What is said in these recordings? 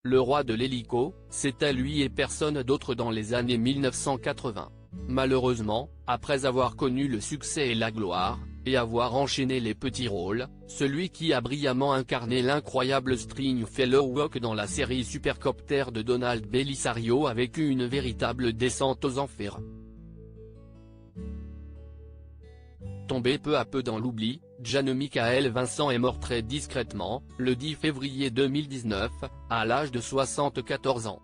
Le roi de l'hélico, c'était lui et personne d'autre dans les années 1980. Malheureusement, après avoir connu le succès et la gloire, et avoir enchaîné les petits rôles, celui qui a brillamment incarné l'incroyable Stringfellow Rock dans la série Supercopter de Donald Bellisario a vécu une véritable descente aux enfers. Tombé peu à peu dans l'oubli, Jan-Michael Vincent est mort très discrètement, le 10 février 2019, à l'âge de 74 ans.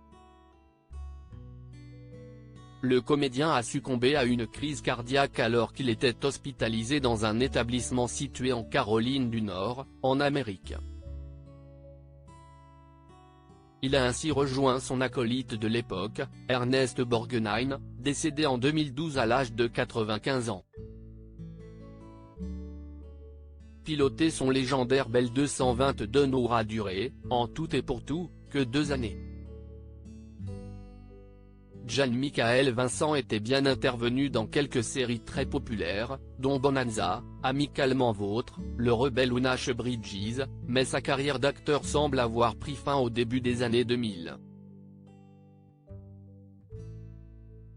Le comédien a succombé à une crise cardiaque alors qu'il était hospitalisé dans un établissement situé en Caroline du Nord, en Amérique. Il a ainsi rejoint son acolyte de l'époque, Ernest Borgnine, décédé en 2012 à l'âge de 95 ans. Piloter son légendaire Bell 222 n'aura duré, en tout et pour tout, que 2 années. Jan-Michael Vincent était bien intervenu dans quelques séries très populaires, dont Bonanza, Amicalement Vôtre, Le Rebelle ou Nash Bridges, mais sa carrière d'acteur semble avoir pris fin au début des années 2000.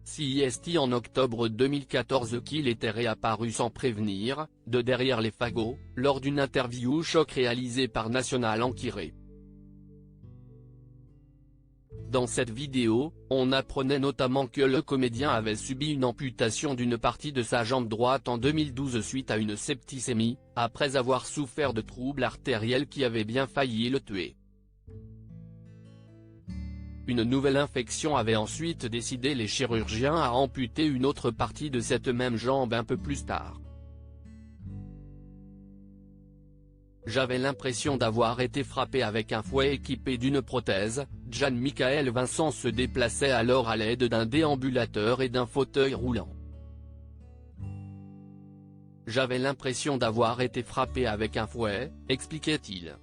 CIST en octobre 2014 qu'il était réapparu sans prévenir, de derrière les fagots, lors d'une interview choc réalisée par National Enquirer. Dans cette vidéo, on apprenait notamment que le comédien avait subi une amputation d'une partie de sa jambe droite en 2012 suite à une septicémie, après avoir souffert de troubles artériels qui avaient bien failli le tuer. Une nouvelle infection avait ensuite décidé les chirurgiens à amputer une autre partie de cette même jambe un peu plus tard. J'avais l'impression d'avoir été frappé avec un fouet équipé d'une prothèse. Jan-Michael Vincent se déplaçait alors à l'aide d'un déambulateur et d'un fauteuil roulant. J'avais l'impression d'avoir été frappé avec un fouet, expliquait-il.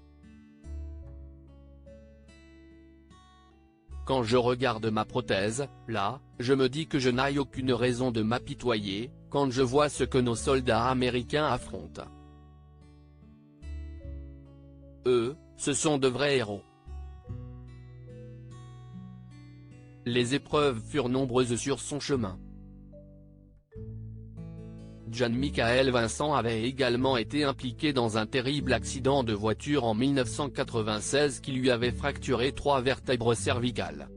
Quand je regarde ma prothèse, là, je me dis que je n'ai aucune raison de m'apitoyer, quand je vois ce que nos soldats américains affrontent. Eux, ce sont de vrais héros. Les épreuves furent nombreuses sur son chemin. Jan-Michael Vincent avait également été impliqué dans un terrible accident de voiture en 1996 qui lui avait fracturé 3 vertèbres cervicales.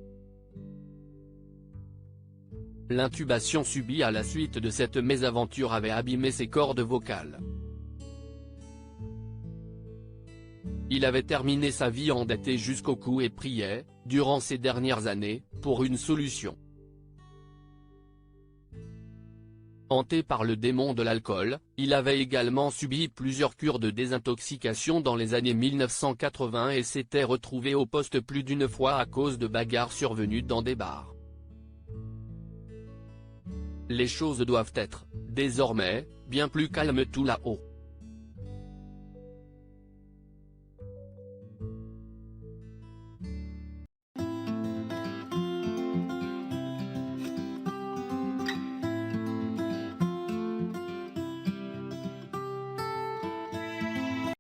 L'intubation subie à la suite de cette mésaventure avait abîmé ses cordes vocales. Il avait terminé sa vie endetté jusqu'au cou et priait, durant ces dernières années, pour une solution. Hanté par le démon de l'alcool, il avait également subi plusieurs cures de désintoxication dans les années 1980 et s'était retrouvé au poste plus d'une fois à cause de bagarres survenues dans des bars. Les choses doivent être, désormais, bien plus calmes tout là-haut.